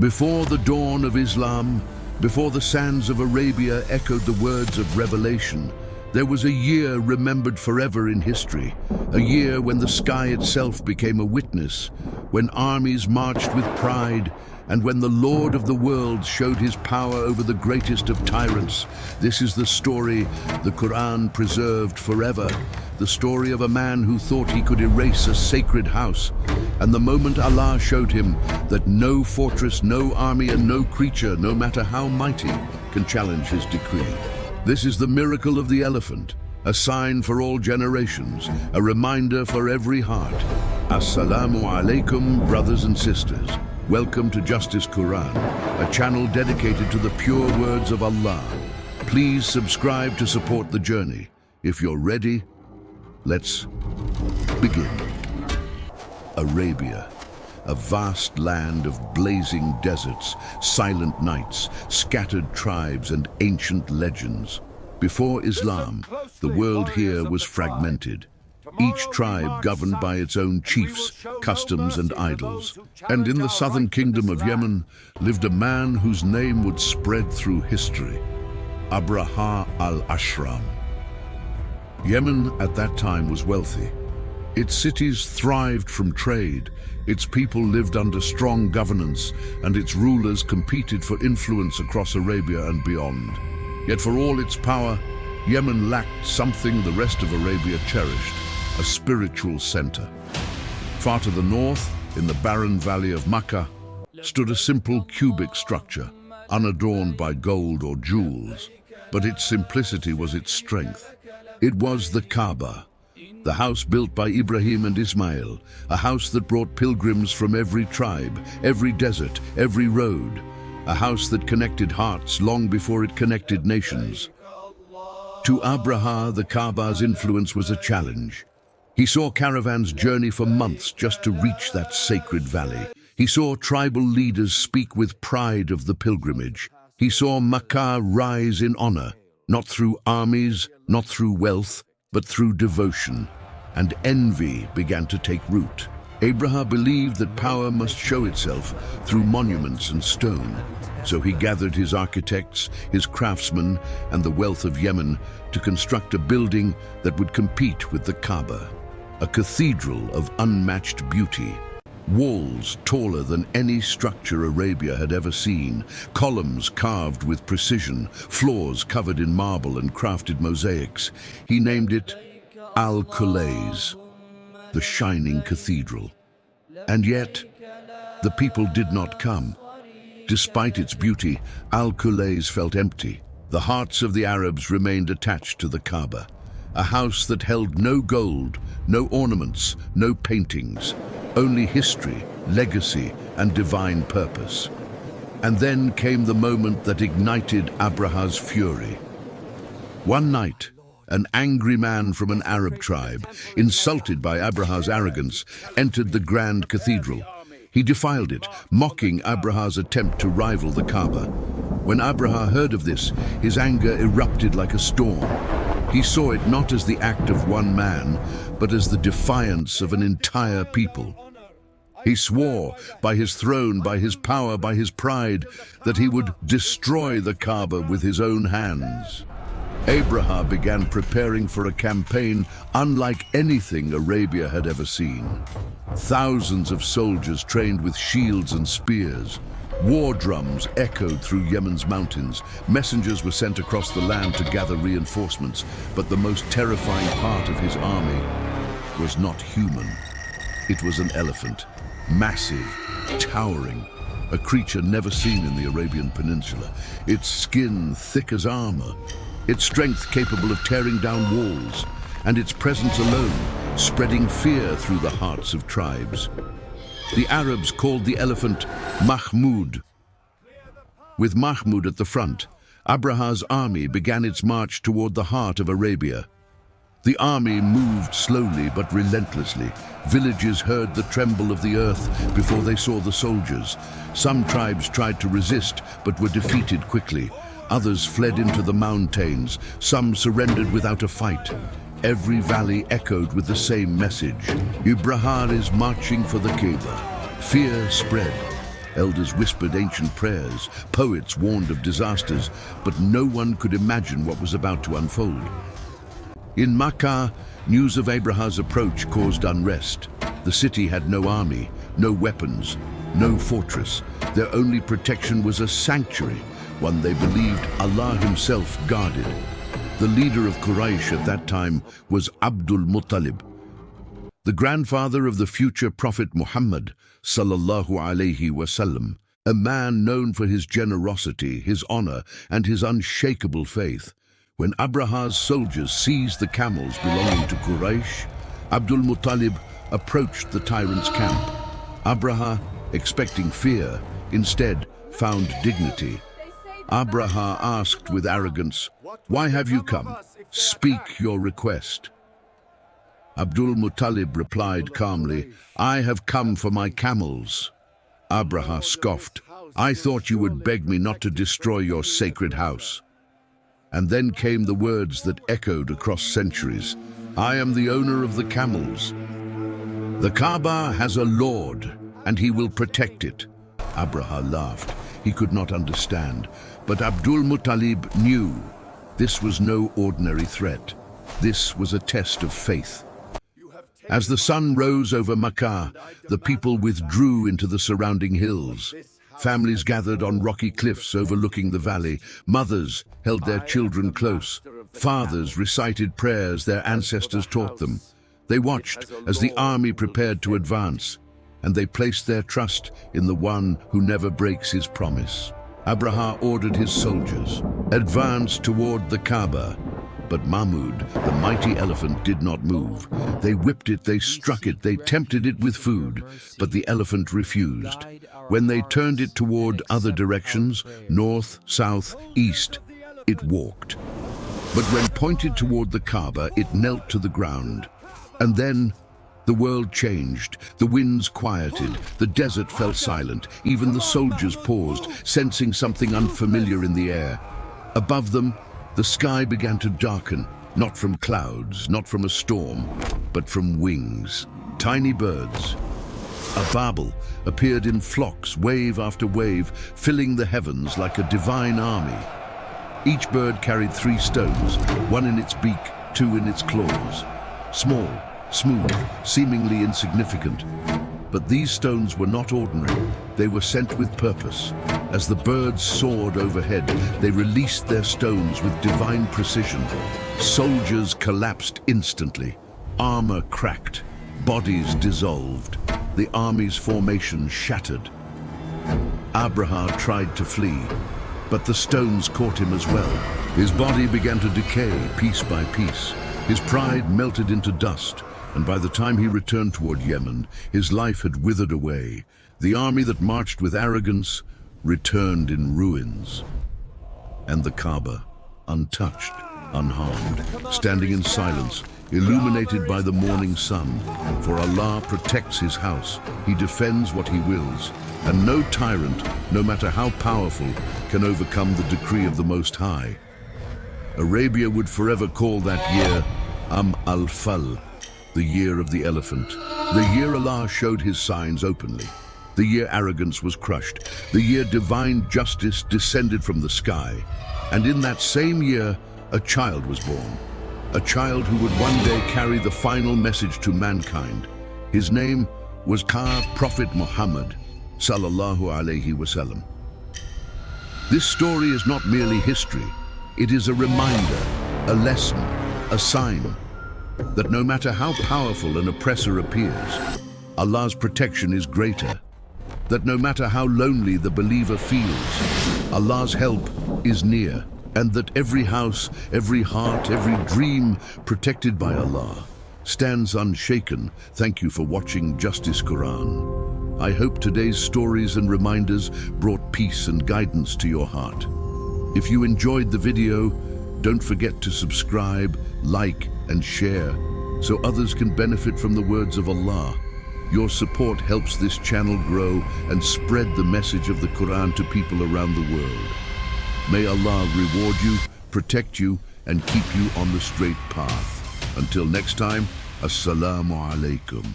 Before the dawn of Islam, before the sands of Arabia echoed the words of revelation, there was a year remembered forever in history, a year when the sky itself became a witness, when armies marched with pride, and when the Lord of the world showed his power over the greatest of tyrants. This is the story the Qur'an preserved forever, the story of a man who thought he could erase a sacred house, and the moment Allah showed him that no fortress, no army, and no creature, no matter how mighty, can challenge his decree. This is the miracle of the elephant, a sign for all generations, a reminder for every heart. Assalamu alaikum, brothers and sisters. Welcome to Justice Quran, a channel dedicated to the pure words of Allah. Please subscribe to support the journey. If you're ready, let's begin. Arabia, a vast land of blazing deserts, silent nights, scattered tribes, and ancient legends. Before Islam, the world here was fragmented, each tribe governed by its own chiefs, customs, and idols. And in the southern kingdom of Yemen lived a man whose name would spread through history, Abrahah al-Ashram. Yemen at that time was wealthy. Its cities thrived from trade, its people lived under strong governance, and its rulers competed for influence across Arabia and beyond. Yet for all its power, Yemen lacked something the rest of Arabia cherished: a spiritual center. Far to the north, in the barren valley of Makkah, stood a simple cubic structure, unadorned by gold or jewels. But its simplicity was its strength. It was the Kaaba, the house built by Ibrahim and Ismail, a house that brought pilgrims from every tribe, every desert, every road, a house that connected hearts long before it connected nations. To Abrahah, the Kaaba's influence was a challenge. He saw caravans journey for months just to reach that sacred valley. He saw tribal leaders speak with pride of the pilgrimage. He saw Makkah rise in honor, not through armies, not through wealth, but through devotion. And envy began to take root. Abrahah believed that power must show itself through monuments and stone. So he gathered his architects, his craftsmen, and the wealth of Yemen to construct a building that would compete with the Kaaba, a cathedral of unmatched beauty. Walls taller than any structure Arabia had ever seen, columns carved with precision, floors covered in marble and crafted mosaics. He named it Al-Qullays, the shining cathedral. And yet, the people did not come. Despite its beauty, Al-Qullays felt empty. The hearts of the Arabs remained attached to the Kaaba, a house that held no gold, no ornaments, no paintings, only history, legacy, and divine purpose. And then came the moment that ignited Abrahah's fury. One night, an angry man from an Arab tribe, insulted by Abrahah's arrogance, entered the grand cathedral. He defiled it, mocking Abrahah's attempt to rival the Kaaba. When Abrahah heard of this, his anger erupted like a storm. He saw it not as the act of one man, but as the defiance of an entire people. He swore, by his throne, by his power, by his pride, that he would destroy the Kaaba with his own hands. Abrahah began preparing for a campaign unlike anything Arabia had ever seen. Thousands of soldiers trained with shields and spears. War drums echoed through Yemen's mountains. Messengers were sent across the land to gather reinforcements, but the most terrifying part of his army was not human. It was an elephant, massive, towering, a creature never seen in the Arabian Peninsula, its skin thick as armor, its strength capable of tearing down walls, and its presence alone spreading fear through the hearts of tribes. The Arabs called the elephant Mahmud. With Mahmud at the front, Abrahah's army began its march toward the heart of Arabia. The army moved slowly but relentlessly. Villages heard the tremble of the earth before they saw the soldiers. Some tribes tried to resist but were defeated quickly. Others fled into the mountains. Some surrendered without a fight. Every valley echoed with the same message: Abrahah is marching for the Kaaba. Fear spread. Elders whispered ancient prayers, poets warned of disasters, but no one could imagine what was about to unfold. In Makkah, news of Abrahah's approach caused unrest. The city had no army, no weapons, no fortress. Their only protection was a sanctuary, one they believed Allah himself guarded. The leader of Quraysh at that time was Abdul Muttalib, the grandfather of the future Prophet Muhammad, sallallahu alaihi wasallam, a man known for his generosity, his honor, and his unshakable faith. When Abrahah's soldiers seized the camels belonging to Quraysh, Abdul Muttalib approached the tyrant's camp. Abrahah, expecting fear, instead found dignity. Abrahah asked with arrogance, "Why have you come? Speak your request." Abdul Muttalib replied calmly, "I have come for my camels." Abrahah scoffed, "I thought you would beg me not to destroy your sacred house." And then came the words that echoed across centuries, "I am the owner of the camels. The Kaaba has a Lord, and he will protect it." Abrahah laughed. He could not understand, but Abdul Muttalib knew this was no ordinary threat. This was a test of faith. As the sun rose over Makkah, the people withdrew into the surrounding hills. Families gathered on rocky cliffs overlooking the valley. Mothers held their children close. Fathers recited prayers their ancestors taught them. They watched as the army prepared to advance, and they placed their trust in the one who never breaks his promise. Abrahah ordered his soldiers, "Advance toward the Kaaba." But Mahmud, the mighty elephant, did not move. They whipped it, they struck it, they tempted it with food, but the elephant refused. When they turned it toward other directions, north, south, east, it walked. But when pointed toward the Kaaba, it knelt to the ground. And then the world changed. The winds quieted. The desert fell silent. Even the soldiers paused, sensing something unfamiliar in the air. Above them, the sky began to darken, not from clouds, not from a storm, but from wings. Tiny birds, Ababil, appeared in flocks, wave after wave, filling the heavens like a divine army. Each bird carried 3 stones, one in its beak, 2 in its claws. Small, smooth, seemingly insignificant. But these stones were not ordinary. They were sent with purpose. As the birds soared overhead, they released their stones with divine precision. Soldiers collapsed instantly. Armor cracked. Bodies dissolved. The army's formation shattered. Abrahah tried to flee, but the stones caught him as well. His body began to decay piece by piece. His pride melted into dust, and by the time he returned toward Yemen, his life had withered away. The army that marched with arrogance returned in ruins. And the Kaaba, untouched, unharmed, standing in silence, illuminated by the morning sun. For Allah protects his house. He defends what he wills. And no tyrant, no matter how powerful, can overcome the decree of the Most High. Arabia would forever call that year Al-Fīl, the year of the elephant. The year Allah showed his signs openly. The year arrogance was crushed. The year divine justice descended from the sky. And in that same year, a child was born. A child who would one day carry the final message to mankind. His name was Prophet Muhammad, sallallahu alaihi wasallam. This story is not merely history. It is a reminder, a lesson, a sign that no matter how powerful an oppressor appears, Allah's protection is greater. That no matter how lonely the believer feels, Allah's help is near. And that every house, every heart, every dream protected by Allah stands unshaken. Thank you for watching Justice Quran. I hope today's stories and reminders brought peace and guidance to your heart. If you enjoyed the video, don't forget to subscribe, like, and share so others can benefit from the words of Allah. Your support helps this channel grow and spread the message of the Quran to people around the world. May Allah reward you, protect you, and keep you on the straight path. Until next time, Assalamu alaikum.